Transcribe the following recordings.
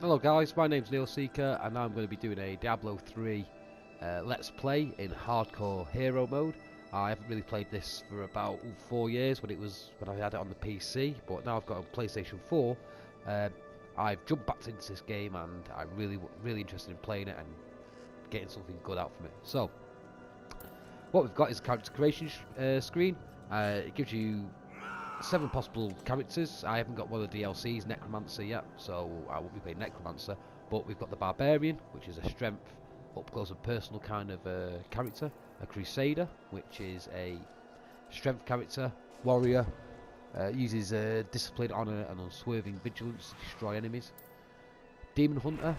Hello guys, my name's Neil Seeker and I'm going to be doing a Diablo 3 Let's Play in Hardcore Hero mode. I haven't really played this for about 4 years when I had it on the PC, but now I've got a PlayStation 4. I've jumped back into this game and I'm really interested in playing it and getting something good out from it. So, what we've got is a character creation screen. It gives you 7 possible characters. I haven't got one of the DLCs, Necromancer, yet, so I won't be playing Necromancer. But we've got the Barbarian, which is a strength, up close and personal kind of character. A Crusader, which is a strength character. Warrior, uses discipline, honour and unswerving vigilance to destroy enemies. Demon Hunter,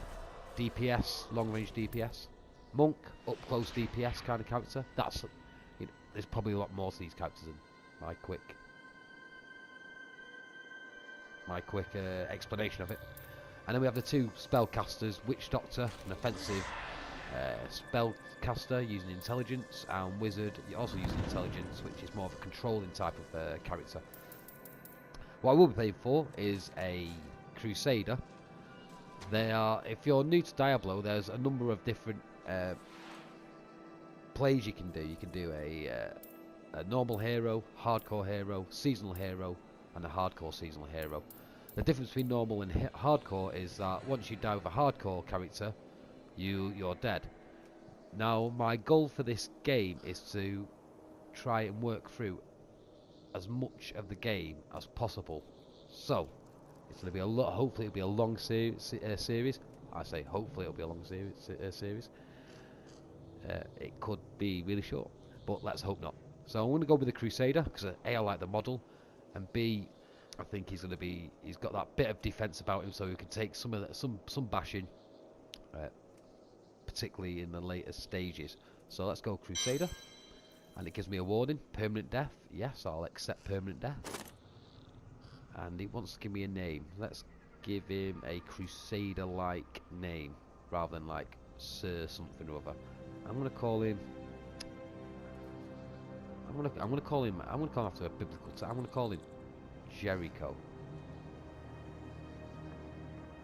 DPS, long range DPS. Monk, up close DPS kind of character. There's probably a lot more to these characters than my quick explanation of it. And then we have the 2 spellcasters, Witch Doctor, an offensive spellcaster using intelligence, and Wizard also using intelligence, which is more of a controlling type of character. What I will be playing for is a Crusader. If you're new to Diablo, there's a number of different plays you can do. You can do a normal hero, hardcore hero, seasonal hero, and a hardcore seasonal hero. The difference between normal and hardcore is that once you die with a hardcore character, you're dead. Now, my goal for this game is to try and work through as much of the game as possible. So, it's going to be hopefully it'll be a long series. I say hopefully it'll be a long series. It could be really short, but let's hope not. So I'm going to go with the Crusader because A, I like the model, and B, I think he's got that bit of defense about him, so he can take some bashing, particularly in the later stages. So let's go Crusader, and it gives me a warning: permanent death. Yes, I'll accept permanent death. And it wants to give me a name. Let's give him a Crusader-like name rather than like Sir something or other. I'm gonna call him after a biblical title. I'm gonna call him Jericho.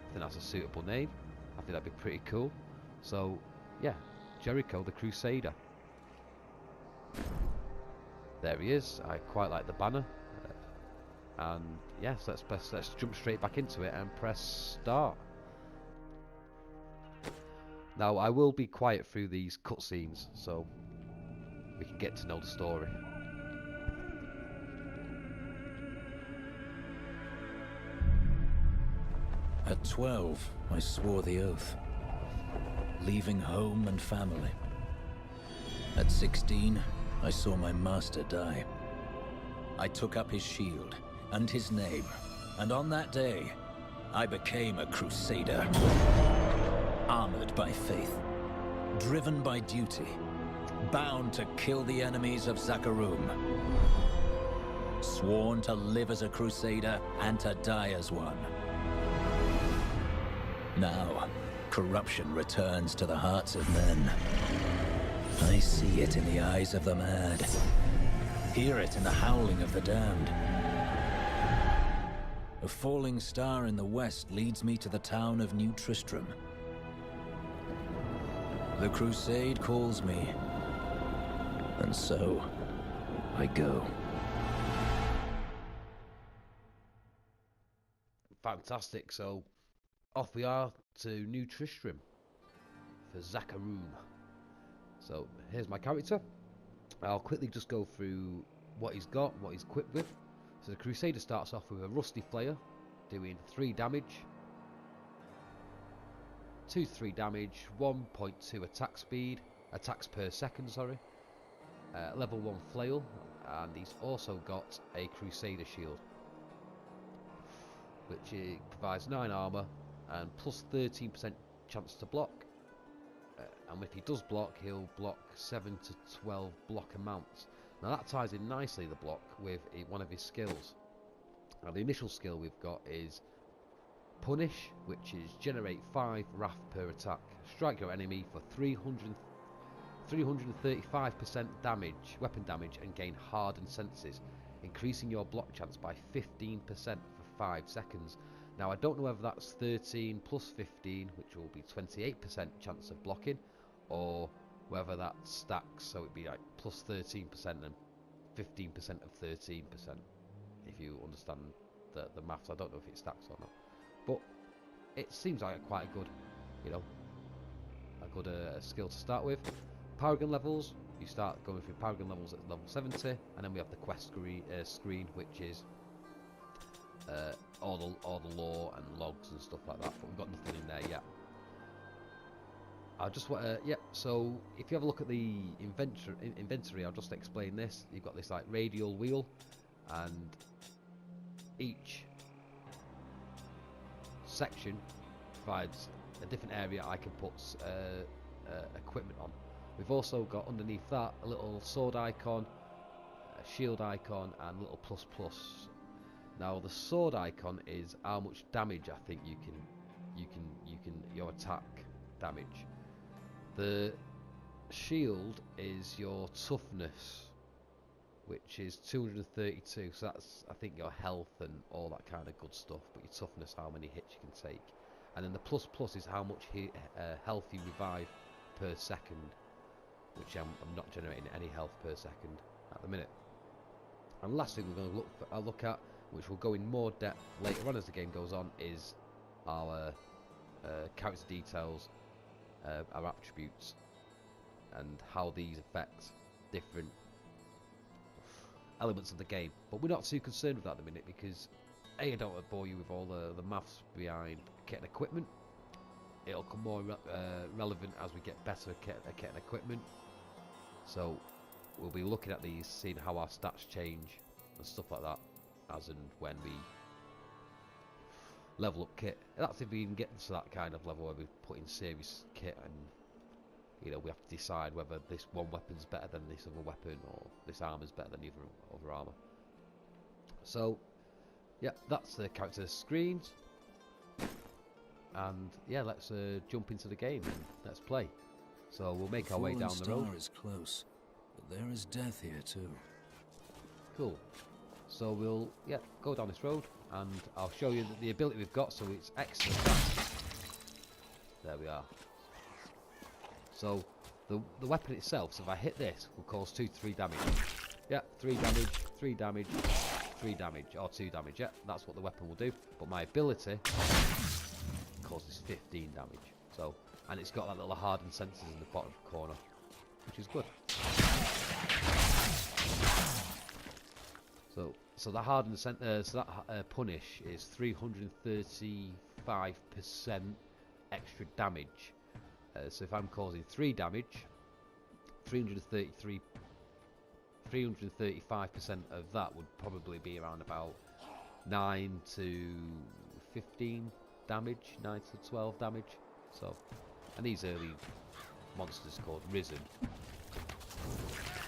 I think that's a suitable name. I think that'd be pretty cool. So yeah, Jericho the Crusader. There he is. I quite like the banner. And yes, let's jump straight back into it and press start. Now I will be quiet through these cutscenes so we can get to know the story. At 12, I swore the oath, leaving home and family. At 16, I saw my master die. I took up his shield and his name, and on that day, I became a Crusader. Armored by faith, driven by duty, bound to kill the enemies of Zakarum. Sworn to live as a Crusader and to die as one. Now, corruption returns to the hearts of men. I see it in the eyes of the mad. Hear it in the howling of the damned. A falling star in the west leads me to the town of New Tristram. The crusade calls me, and so I go. Fantastic, so off we are to New Tristram for Zakarum. So here's my character. I'll quickly just go through what he's got, what he's equipped with. So the Crusader starts off with a Rusty Flayer, doing 3 damage. 2 to 3 damage, 1.2 attacks per second, sorry. Level 1 flail, and he's also got a Crusader shield, which provides 9 armor and plus 13% chance to block. And if he does block, he'll block 7 to 12 block amounts. Now that ties in nicely, the block, with one of his skills. Now the initial skill we've got is Punish, which is generate 5 wrath per attack. Strike your enemy for 335% damage, weapon damage, and gain hardened senses, increasing your block chance by 15% for 5 seconds. Now I don't know whether that's 13 plus 15, which will be 28% chance of blocking, or whether that stacks, so it'd be like plus 13% and 15% of 13%. If you understand the maths, I don't know if it stacks or not, but it seems like quite a good, you know, a good skill to start with. Paragon levels, you start going through Paragon levels at level 70, and then we have the quest screen, which is all the lore and logs and stuff like that, but we've got nothing in there yet. I just want to, so if you have a look at the inventory, I'll just explain this. You've got this like radial wheel, and each section provides a different area I can put equipment on. We've also got underneath that a little sword icon, a shield icon, and a little plus plus. Now the sword icon is how much damage I think you can your attack damage. The shield is your toughness, which is 232, so that's I think your health and all that kind of good stuff, but your toughness, how many hits you can take. And then the plus plus is how much health you revive per second, which I'm not generating any health per second at the minute. And last thing we're going to look at, which will go in more depth later on as the game goes on, is our character details, our attributes, and how these affect different elements of the game. But we're not too concerned with that at the minute, because I don't want to bore you with all the maths behind kit and equipment. It'll come more relevant as we get better kit and equipment. So we'll be looking at these, seeing how our stats change and stuff like that, as and when we level up kit. And that's if we even get to that kind of level where we put in serious kit, and you know, we have to decide whether this one weapon's better than this other weapon, or this armor's better than the other armor. So yeah, that's the character screens, and yeah, let's jump into the game and let's play. So we'll make our way down the road. The is close, but there is death here too. Cool. So we'll go down this road, and I'll show you the ability we've got. So it's extra fast. There we are. So the weapon itself, so if I hit this, will cause 2 to 3 damage. Yeah, 3 damage, 3 damage, 3 damage, or 2 damage. Yeah, that's what the weapon will do. But my ability causes 15 damage. So, and it's got that little hardened sensors in the bottom corner, which is good. So the hardened punish is 335% extra damage. So if I'm causing 3 damage, 335% of that would probably be around about 9 to 15 damage, 9 to 12 damage. So, and these early monsters called Risen,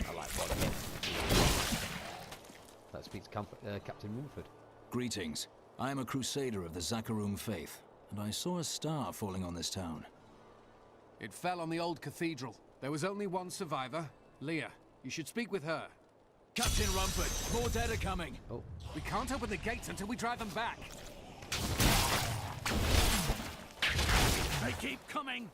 I like what I hit. Let's speak to Captain Rumford. Greetings. I am a crusader of the Zakarum faith, and I saw a star falling on this town. It fell on the old cathedral. There was only one survivor, Leah. You should speak with her. Captain Rumford, more dead are coming. Oh. We can't open the gates until we drive them back. They keep coming.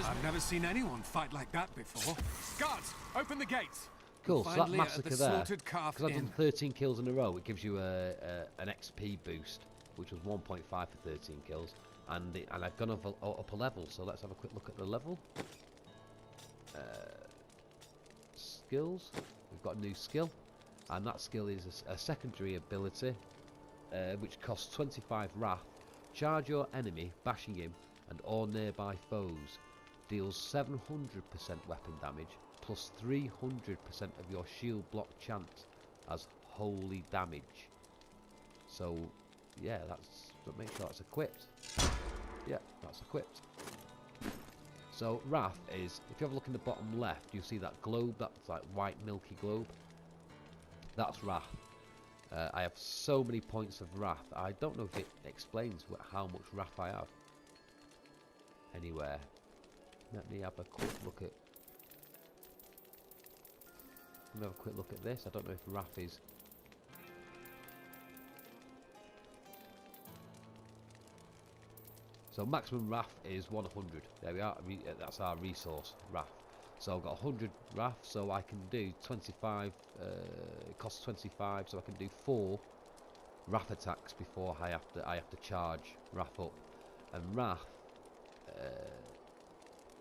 I've never seen anyone fight like that before. Guards, open the gates. Cool, so that Leah massacre the there, calf because I've done 13 kills in a row, it gives you an XP boost, which was 1.5 for 13 kills, and I've gone up a level, so let's have a quick look at the level. Skills, we've got a new skill, and that skill is a secondary ability, which costs 25 wrath. Charge your enemy, bashing him, and all nearby foes. Deals 700% weapon damage, plus 300% of your shield block chance as holy damage. So, yeah, make sure that's equipped. Yeah, that's equipped. So, Wrath is, if you have a look in the bottom left, you'll see that globe, that's like white milky globe. That's Wrath. I have so many points of Wrath. I don't know if it explains how much Wrath I have. anywhere. Let me have a quick look at. Let me have a quick look at this. I don't know if Wrath is. So maximum Wrath is 100. There we are. That's our resource, Wrath. So I've got 100 Wrath, so I can do 25. It costs 25, so I can do 4 Wrath attacks before I have to charge Wrath up. And Wrath,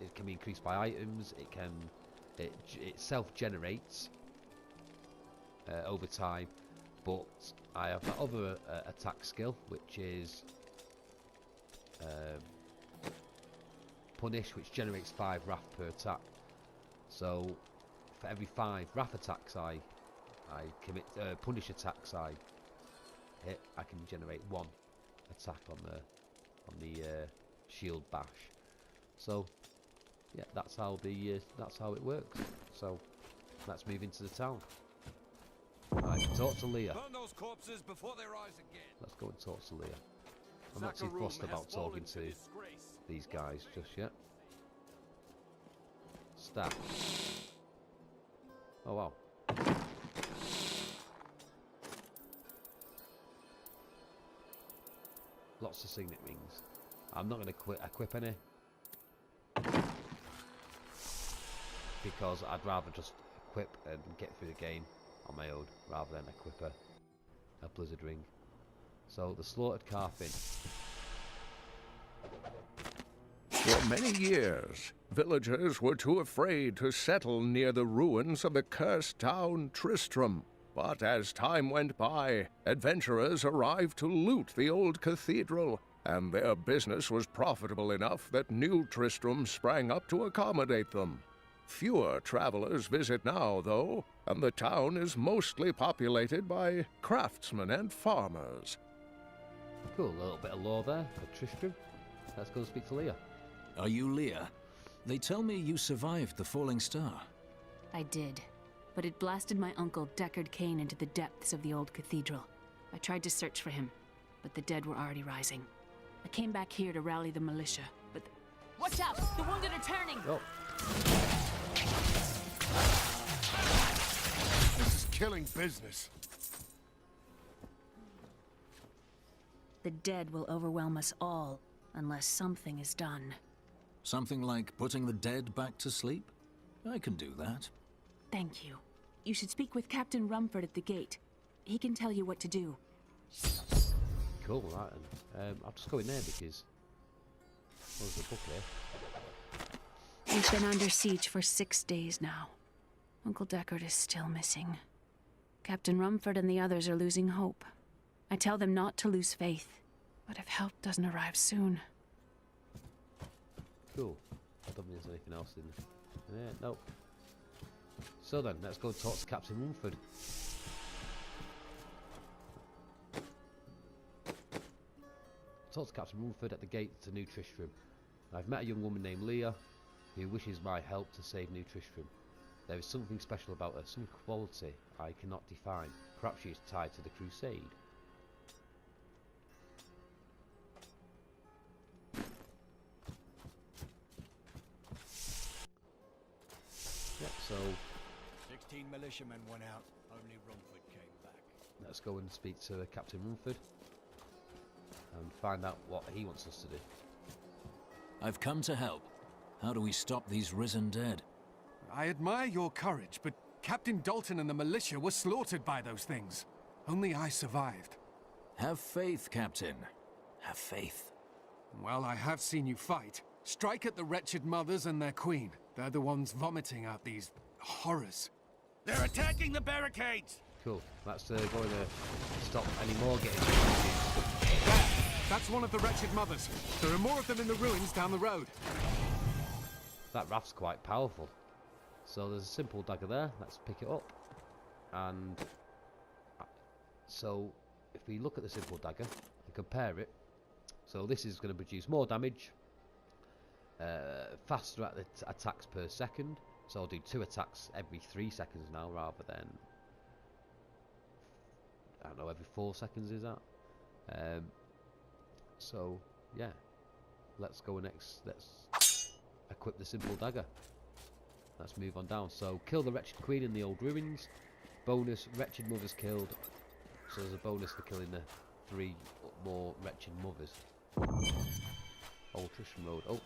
it can be increased by items. It self-generates over time, but I have that other attack skill, which is Punish, which generates 5 Wrath per attack. So for every 5 Wrath attacks I commit, Punish attacks I hit, I can generate 1 attack on the shield bash. So yeah, that's how it works. So let's move into the town. Right, talk to Leah. Burn those corpses before they rise again. Let's go and talk to Leah. I'm not too fussed about talking to these guys just yet. Staff. Oh wow. Lots of signet rings. I'm not going to equip any, because I'd rather just equip and get through the game on my own rather than equip a blizzard ring. So the slaughtered Carfin. For many years, villagers were too afraid to settle near the ruins of the cursed town Tristram. But as time went by, adventurers arrived to loot the old cathedral, and their business was profitable enough that new Tristram sprang up to accommodate them. Fewer travelers visit now, though, and the town is mostly populated by craftsmen and farmers. Cool, a little bit of lore there for Tristram. Let's go and speak to Leah. Are you Leah? They tell me you survived the falling star. I did, but it blasted my uncle Deckard Cain into the depths of the old cathedral. I tried to search for him, but the dead were already rising. I came back here to rally the militia, but... Watch out! The wounded are turning! Oh. This is killing business. The dead will overwhelm us all, unless something is done. Something like putting the dead back to sleep? I can do that. Thank you. You should speak with Captain Rumford at the gate. He can tell you what to do. Cool, right then. I'll just go in there because... There's a book here. We've been under siege for 6 days now. Uncle Deckard is still missing. Captain Rumford and the others are losing hope. I tell them not to lose faith, but if help doesn't arrive soon... Cool. I don't think there's anything else in there. Nope. So then, let's go and talk to Captain Rumford. Talk to Captain Rumford at the gate to New Tristram. I've met a young woman named Leah who wishes my help to save New Tristram. There is something special about her, some quality I cannot define. Perhaps she is tied to the crusade. Yeah, so 16 militiamen went out. Only Rumford came back. let's go and speak to Captain Rumford and find out what he wants us to do. I've come to help. How do we stop these risen dead? I admire your courage, but Captain Dalton and the militia were slaughtered by those things. Only I survived. Have faith, Captain. Have faith. Well, I have seen you fight. Strike at the wretched mothers and their queen. They're the ones vomiting out these horrors. They're attacking the barricades! Cool. That's going to stop any more getting confused. There! That's one of the wretched mothers. There are more of them in the ruins down the road. That raft's quite powerful. So there's a simple dagger there. Let's pick it up. And so if we look at the simple dagger and compare it, so this is going to produce more damage, faster at the attacks per second. So I'll do 2 attacks every 3 seconds now rather than, I don't know, every 4 seconds is that. So yeah, let's go next. Let's equip the simple dagger. Let's move on down. So kill the wretched queen in the old ruins. Bonus, wretched mothers killed. So there's a bonus for killing the 3 more wretched mothers. Old Tristram Road. Oh.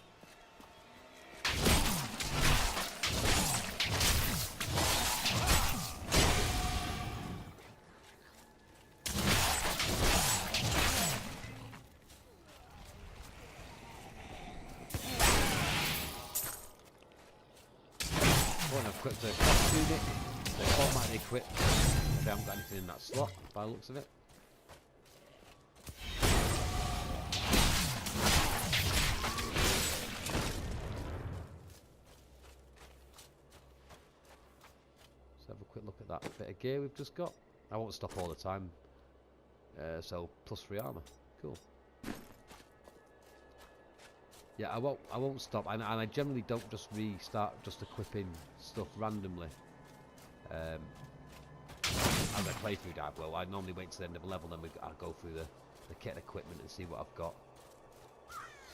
I've equipped the cross tunic. They're automatically equipped. They haven't got anything in that slot by the looks of it. Let's have a quick look at that bit of gear we've just got. I won't stop all the time. So +3 armor. Cool. Yeah, I won't stop, and I generally don't just restart just equipping stuff randomly. As I play through Diablo, I normally wait to the end of a level, then I'll go through the kit and equipment and see what I've got.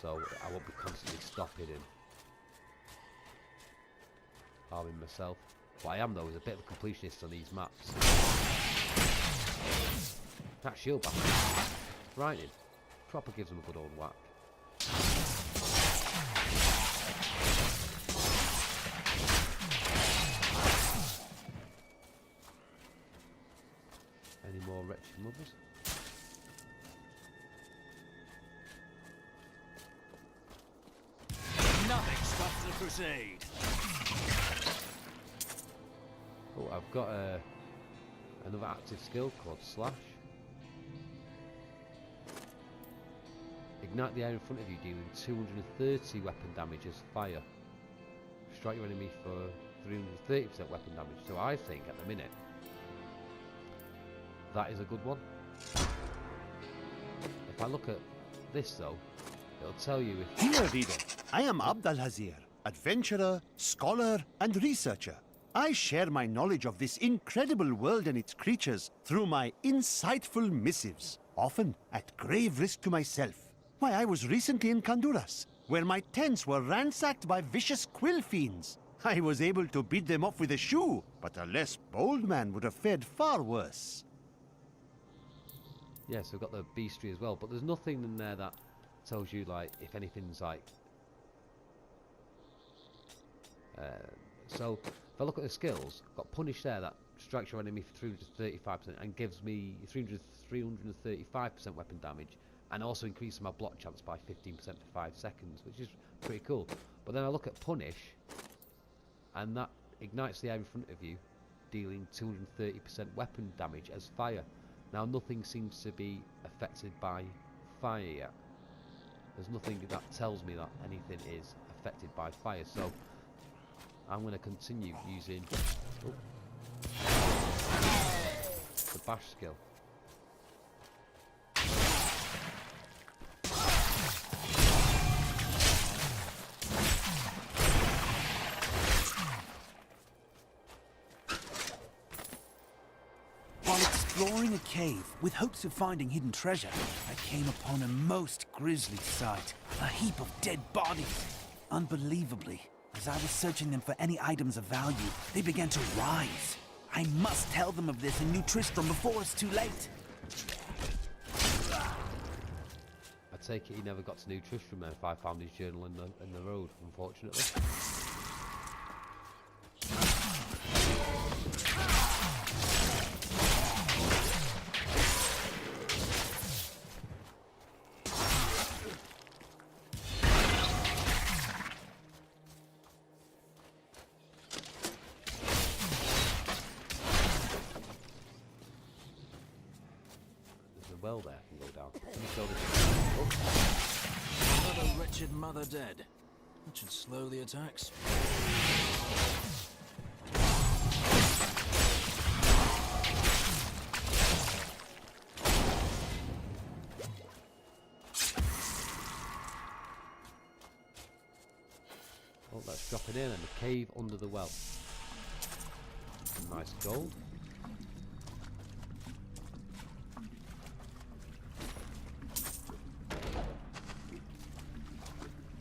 So I won't be constantly stopping and arming myself. What I am though is a bit of a completionist on these maps. That shield battle, frightening. Proper gives them a good old whack. Any more wretched mothers? Nothing stops the crusade. Oh, I've got another active skill called Slash. Ignite the air in front of you, dealing 230 weapon damage as fire. Strike your enemy for 330% weapon damage. So I think at the minute that is a good one. If I look at this though, it'll tell you if... Dear reader, I am Abd al-Hazir, adventurer, scholar, and researcher. I share my knowledge of this incredible world and its creatures through my insightful missives, often at grave risk to myself. Why, I was recently in Kanduras, where my tents were ransacked by vicious quill fiends. I was able to beat them off with a shoe, but a less bold man would have fared far worse. Yeah, so we've got the beastry as well, but there's nothing in there that tells you, like, if anything's like... so, if I look at the skills, got Punish there, that strikes your enemy for 335% and gives me 335% weapon damage, and also increases my block chance by 15% for 5 seconds, which is pretty cool. But then I look at Punish, and that ignites the air in front of you, dealing 230% weapon damage as fire. Now nothing seems to be affected by fire yet. There's nothing that tells me that anything is affected by fire, so I'm going to continue using the bash skill. While exploring a cave with hopes of finding hidden treasure, I came upon a most grisly sight. A heap of dead bodies. Unbelievably, as I was searching them for any items of value, they began to rise. I must tell them of this in New Tristram before it's too late. I take it he never got to New Tristram then if I found his journal in the road, unfortunately. Well there, I can go down. Let me show this. Another wretched mother dead. That should slow the attacks. Oh, that's dropping in, and the cave under the well. Some nice gold.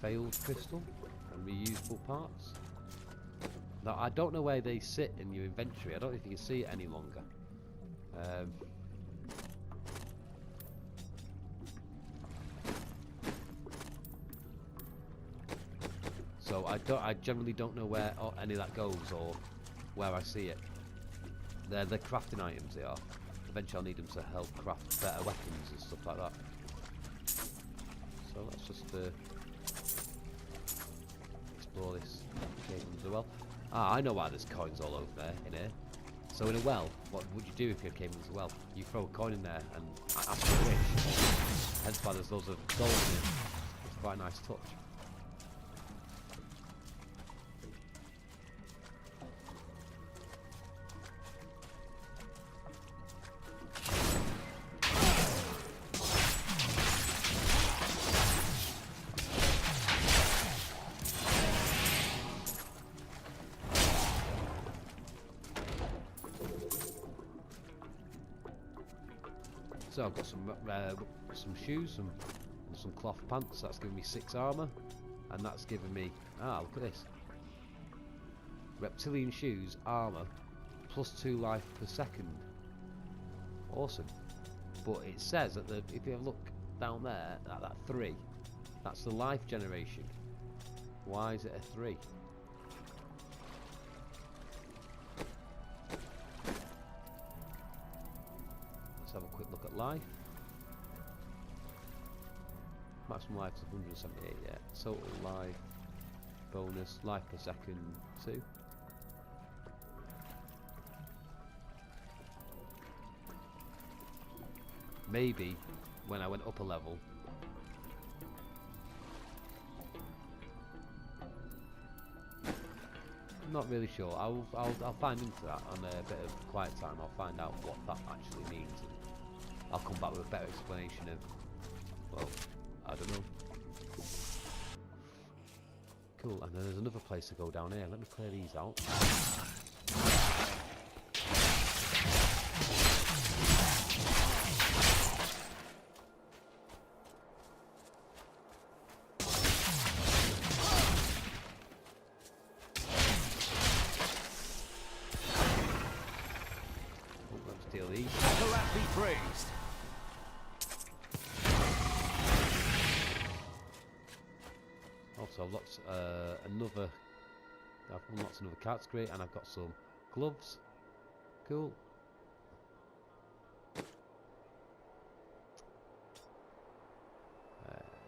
Failed crystal and reusable parts. Now I don't know where they sit in your inventory. I don't know if you can see it any longer. So I generally don't know where any of that goes or where I see it. They're the crafting items, they are. Eventually I'll need them to help craft better weapons and stuff like that. So let's just explore this cave as well. Ah, I know why there's coins all over there, in here. So in a well, what would you do if you came into a well? You throw a coin in there and ask for a wish. Hence why there's loads of gold in it. It's quite a nice touch. So I've got some shoes, some cloth pants. That's giving me 6 armor, and that's giving me look at this. Reptilian shoes, armor, +2 life per second. Awesome. But it says that if you look down there at that 3, that's the life generation. Why is it a 3? Let's have a quick look at life. Maximum life is 178, yeah. Total life, bonus, life per second, 2. Maybe when I went up a level, I'm not really sure. I'll find into that on a bit of quiet time. I'll find out what that actually means, and I'll come back with a better explanation of, well, I don't know. Cool, and then there's another place to go down here. Let me clear these out. Steal these. Kalat be praised. Also, I've got another. I've unlocked another category, and I've got some gloves. Cool.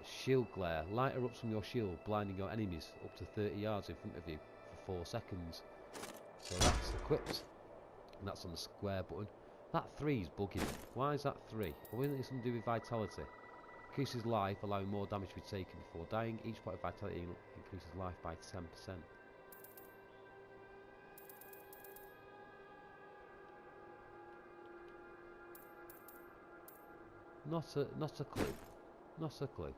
Shield glare. Light erupts from your shield, blinding your enemies up to 30 yards in front of you for 4 seconds. So that's equipped, and that's on the square button. That 3 is bugging. Why is that 3? Well, isn't it something to do with vitality? Increases life, allowing more damage to be taken before dying. Each point of vitality increases life by 10%. Not a clue. Not a clue.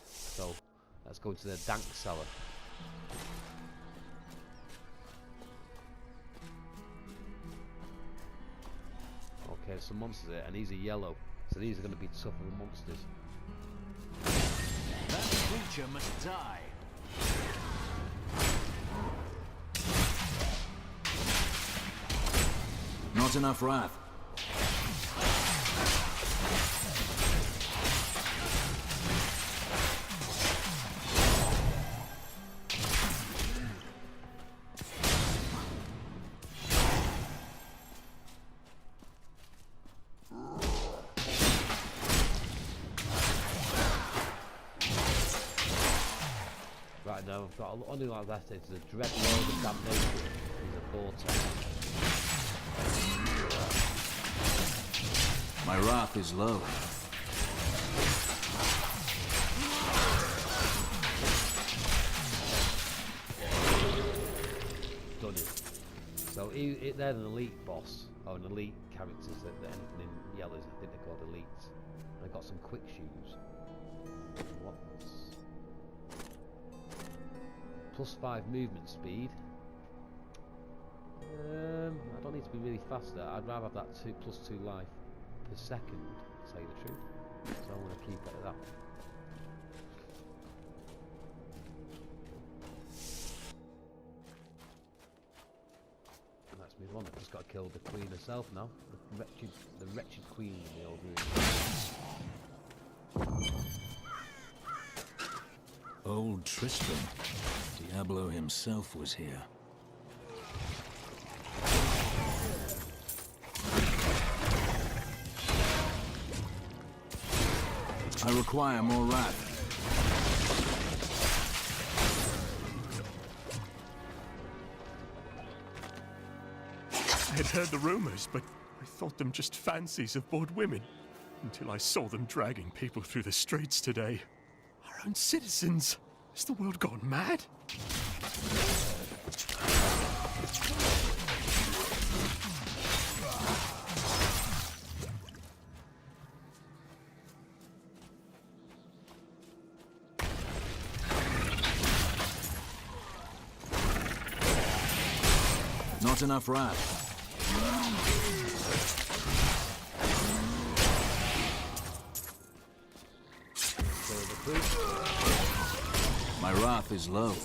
So let's go to the dank cellar. Okay, there's some monsters here, and these are yellow, so these are going to be tougher monsters. That creature must die. Not enough wrath. Right now, I've got only like that. It's the dread world of damnation. It's a vortex. My wrath is low. Done it. So they're an elite boss, or an elite characters. That anything in yellows, I think they're called elites. And I got some quick shoes. What's +5 movement speed? I don't need to be really fast there. I'd rather have that +2 life per second, to tell you the truth. So I'm going to keep it at that. Come on, I've just got to kill the queen herself now. The wretched queen in the old room. Old Tristram. Diablo himself was here. I require more wrath. I had heard the rumors, but I thought them just fancies of bored women. Until I saw them dragging people through the streets today. Our own citizens. Has the world gone mad? Not enough wrath. My wrath is low. Nothing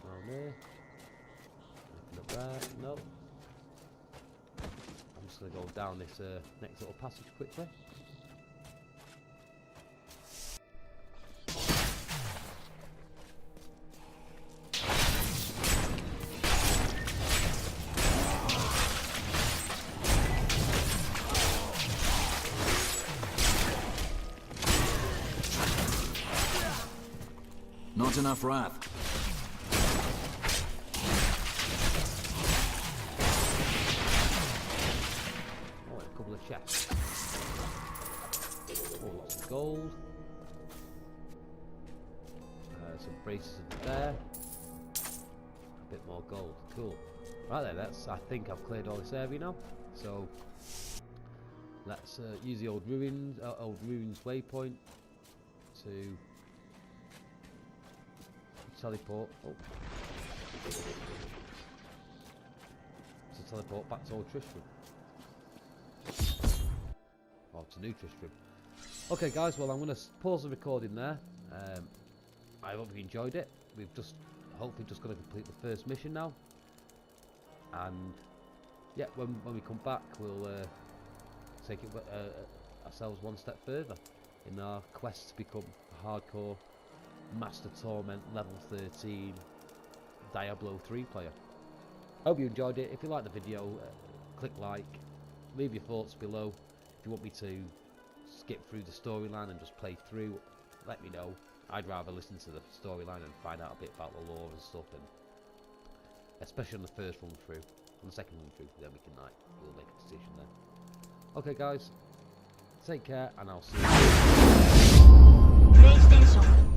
down there. Nothing up there. Nope. I'm just going to go down this next little passage quickly. Not enough wrath. Oh, a couple of chests. Oh, lots of gold. Some braces of the bear. A bit more gold. Cool. Right there, I think I've cleared all this area now. So let's use the old ruins waypoint to teleport. Oh. To teleport back to Old Tristram. Or to New Tristram. Okay guys, well I'm going to pause the recording there. I hope you enjoyed it. We've hopefully just going to complete the first mission now. And yeah, when we come back we'll take it ourselves one step further in our quest to become a hardcore Master Torment level 13 Diablo 3 player. Hope you enjoyed it. If you liked the video, click like, leave your thoughts below. If you want me to skip through the storyline and just play through, let me know. I'd rather listen to the storyline and find out a bit about the lore and stuff, and especially on the first run through. On the second run through, then we'll make a decision then. Okay guys, take care and I'll see you. PlayStation